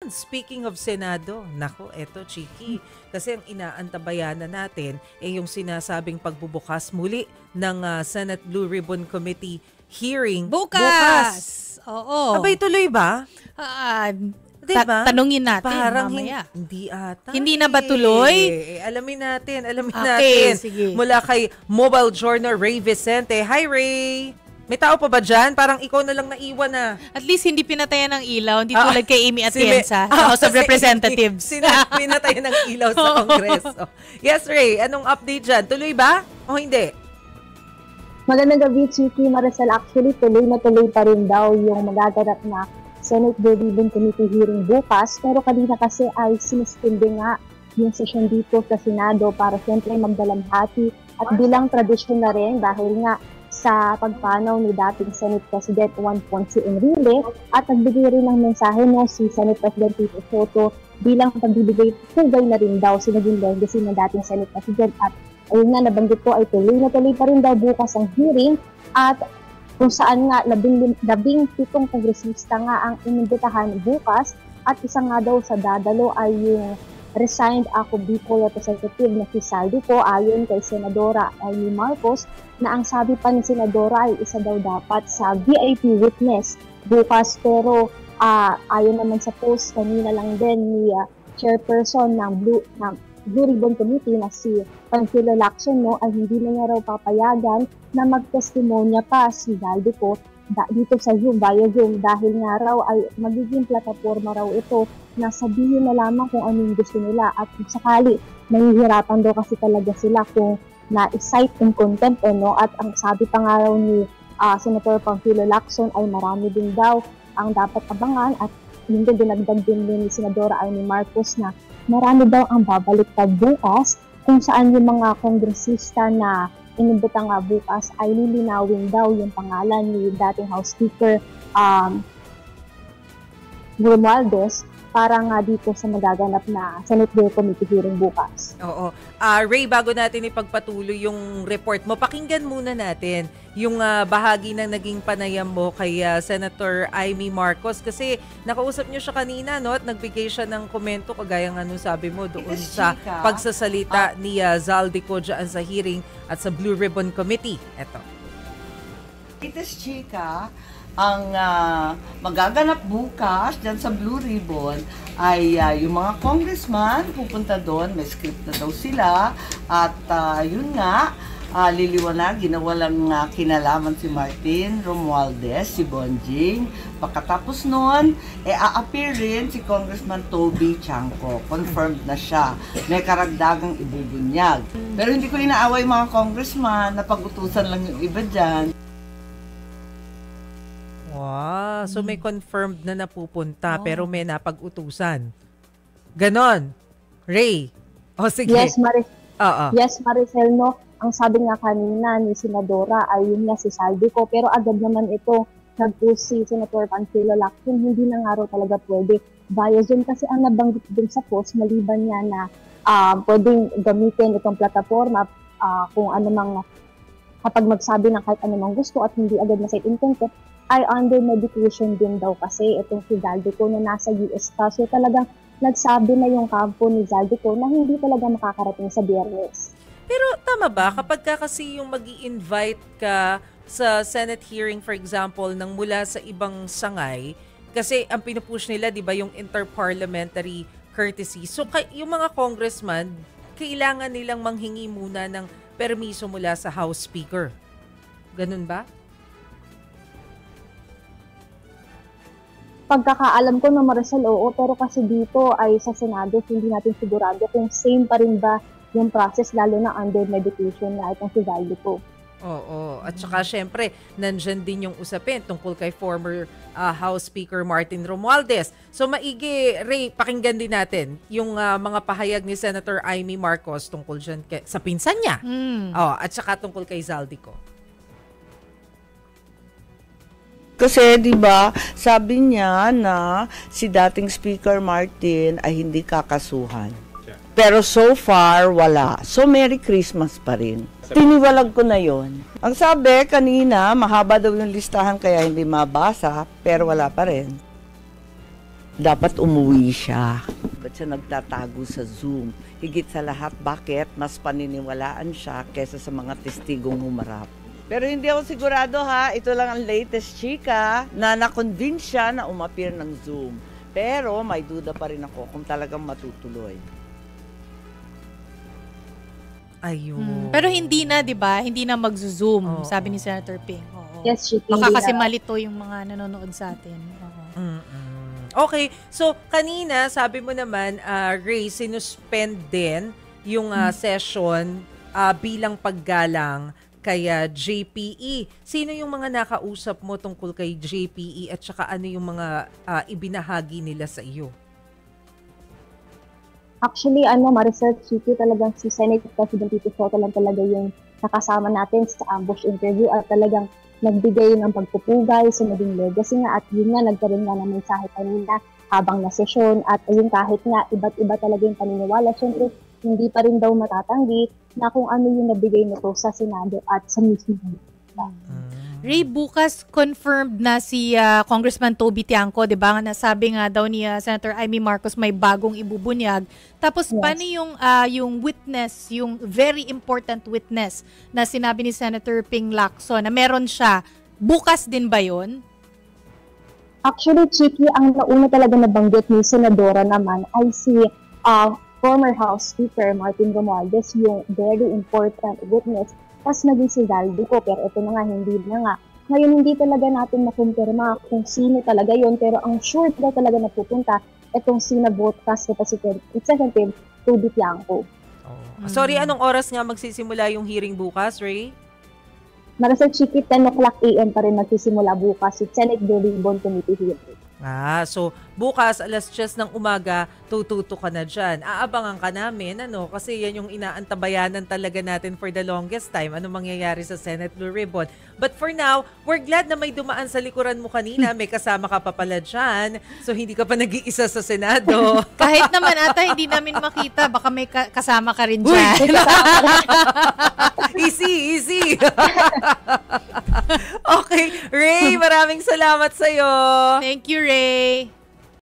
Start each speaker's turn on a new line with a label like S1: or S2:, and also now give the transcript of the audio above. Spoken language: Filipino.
S1: Speaking of Senado, nako, eto Chiki, kasi ang inaantabayanan natin ay yung sinasabing pagbubukas muli ng Senate Blue Ribbon Committee hearing
S2: Bukas! Oo.
S1: Abay, tuloy ba? Diba?
S2: Tanungin natin
S1: Parang
S2: mamaya.
S1: Hindi ata.
S2: Hindi na ba tuloy?
S1: Alamin natin,
S2: Okay, sige.
S1: Mula kay Mobile Journal Ray Vicente. Hi Ray! May tao pa ba dyan? Parang ikaw na lang naiwan na.
S2: At least hindi pinatayan ng ilaw. Hindi tulad kay Amy Atienza sa House of Representatives.
S1: Pinatayan ng ilaw sa Kongreso. Yes, Ray. Anong update dyan? Tuloy ba? O hindi?
S3: Magandang gabi, Chiki Maricel. Actually, tuloy na tuloy pa rin daw yung magaganap na Senate Blue Ribbon Committee hearing bukas. Pero kanina kasi ay sinistindi nga yung session dito sa Senado para siyempre magdalamhati. At bilang tradisyon na rin dahil nga sa pagpanaw ni dating Senate President Juan Ponce Enrile at nagbigay rin ng mensahe no si Senate President Tito Soto bilang pagbibigay pugay na rin daw sa naging legacy ng dating Senate President at ayun nga nabanggit ko ay tuloy na tuloy pa rin daw bukas ang hearing at kung saan nga 17 kongresista nga ang inimbitahan bukas at isa nga daw sa dadalo ay yung resigned ako Bicol representative na si Saldico ayon kay Senadora Amy Marcos na ang sabi pa ni Senadora ay isa daw dapat sa VIP witness bukas pero ayon naman sa post kanina lang din ni chairperson ng Blue Ribbon Committee na si Panfilo Lacson no, ay hindi na niya raw papayagan na magtestimonya pa si Saldico dito sa Zoom, via Zoom dahil nga raw ay magiging plataforma raw ito na sabihin na lamang kung anong gusto nila at kung sakali mahihirapan daw kasi talaga sila kung na-cite in contempt no? At ang sabi pa nga raw ni Senator Panfilo Lacson ay marami din daw ang dapat abangan at hindi dinagdag din ni Senadora Amy Marcos na marami daw ang babaliktad bukas kung saan yung mga kongresista na inimbita nga bukas ay lilinawin daw yung pangalan ni dating House Speaker Romualdez para nga dito sa magaganap na Senate Blue Committee hearing bukas.
S1: Oo. Ray, bago natin ipagpatuloy yung report mo, pakinggan muna natin yung bahagi ng naging panayam mo kay Senator Amy Marcos kasi nakausap niyo siya kanina no, at nagbigay siya ng komento kagaya nga nung sabi mo doon sa pagsasalita ni Zaldico dyan sa hearing at sa Blue Ribbon Committee. Eto.
S4: Itis Chika, ang magaganap bukas dyan sa Blue Ribbon ay yung mga congressman pupunta doon, may script na daw sila at yun nga, liliwanagin na walang kinalaman si Martin Romualdez, si Bonjing. Pagkatapos noon, a-appear rin si Congressman Toby Chanco. Confirmed na siya. May karagdagang ibubunyag. Pero hindi ko inaaway mga congressman, napag-utusan lang yung iba dyan.
S1: Wow, so may confirmed na napupunta pero may napag-utusan. Ganon. Ray. O sige.
S3: Yes, Maricel, no. Ang sabi nga kanina ni Senadora ay yun nga si Saldico pero agad naman ito nag-post si Senator Panfilo Lacson, hindi na nga raw talaga pwede via Zoom kasi ang nabanggit din sa post maliban niya na pwedeng gamitin itong plataforma kung ano mang kapag magsabi ng kahit anumang gusto at hindi agad na site in contempt ay under medication din daw kasi itong si Zaldico na nasa US pa. So talagang nagsabi na yung kampo ni Zaldico na hindi talaga makakarating sa Biyernes.
S1: Pero tama ba kapag kasi yung mag-i-invite ka sa Senate hearing for example nang mula sa ibang sangay kasi ang pinupush nila 'di ba yung interparliamentary courtesy. So yung mga congressman kailangan nilang manghingi muna ng permiso mula sa House Speaker. Ganun ba?
S3: Pagkakaalam ko na Maricel, oo, pero kasi dito ay sa Senado hindi natin sigurado kung same pa rin ba yung process lalo na under medication na itong si Zaldico.
S1: Oo. At saka syempre, nandyan din yung usapin tungkol kay former House Speaker Martin Romualdez. So maigi, Ray, pakinggan din natin yung mga pahayag ni Senator Amy Marcos tungkol dyan sa pinsan niya. At saka tungkol kay Zaldico.
S4: Kasi 'di ba, sabi niya na si dating Speaker Martin ay hindi kakasuhan. Pero so far, wala. So, Merry Christmas pa rin. Tiniwalag ko na yon. Ang sabi kanina, mahaba daw yung listahan kaya hindi mabasa, pero wala pa rin. dapat umuwi siya. Ba't siya nagtatago sa Zoom? Higit sa lahat, bakit? Mas paniniwalaan siya kesa sa mga testigong humarap. Pero hindi ako sigurado ha, ito lang ang latest chika na na-convince siya na umapir ng Zoom. Pero may duda pa rin ako kung talagang matutuloy.
S1: Ayun.
S2: Pero hindi na, di ba? Hindi na mag-zoom, sabi ni Senator Ping. Oo.
S3: Yes, Chiki.
S2: Baka kasi malito yung mga nanonood sa atin. Oo.
S1: Okay, so kanina sabi mo naman, Ray, sinuspend din yung session bilang paggalang kay JPE. Sino yung mga nakausap mo tungkol kay JPE at saka ano yung mga ibinahagi nila sa iyo?
S3: Actually, Maricel, Chiki, talagang si Senate President Tito Soto lang talaga yung nakasama natin sa ambush interview at talagang nagbigay ng pagpupugay sa naging legacy nga at yun nga, nagkaroon nga ng mensahe kanina habang na sesyon at yung kahit nga iba't iba talaga yung paniniwala. Siyempre, hindi pa rin daw matatanggi na kung ano yung nabigay nito sa Senado at sa mismo.
S2: Ray, bukas confirmed na si Congressman Toby Tiangco, di ba? Nasabi nga daw ni Senator Amy Marcos may bagong ibubunyag. Tapos paano yung witness, yung very important witness na sinabi ni Senator Ping Lacson na meron siya, bukas din ba yun?
S3: Actually, Chiki, ang nauna talaga nabanggit ni Senadora naman ay si former House Speaker Martin Romualdez, yung very important witness. Tapos naging si Zaldo ko, pero ito na nga, hindi na nga. Ngayon, hindi talaga natin makumpirma kung sino talaga yon, pero ang sure na talaga napupunta itong sina-broadcast representative Toby Tiangco.
S1: Sorry, anong oras nga magsisimula yung hearing bukas, Ray?
S3: Maricel, Chiki, 10 o'clock a.m. pa rin magsisimula bukas yung Senate Blue Ribbon Committee hearing.
S1: So bukas alas 10 ng umaga, tututo ka na dyan. Aabangan ka namin, kasi yan yung inaantabayanan talaga natin for the longest time. Ano mangyayari sa Senate Blue Ribbon. But for now, we're glad na may dumaan sa likuran mo kanina. May kasama ka pa pala dyan. So hindi ka pa nag-iisa sa Senado.
S2: Kahit naman ata hindi namin makita, baka may kasama ka rin dyan.
S1: Easy. Okay, Ray, maraming salamat sa'yo.
S2: Thank you, Ray.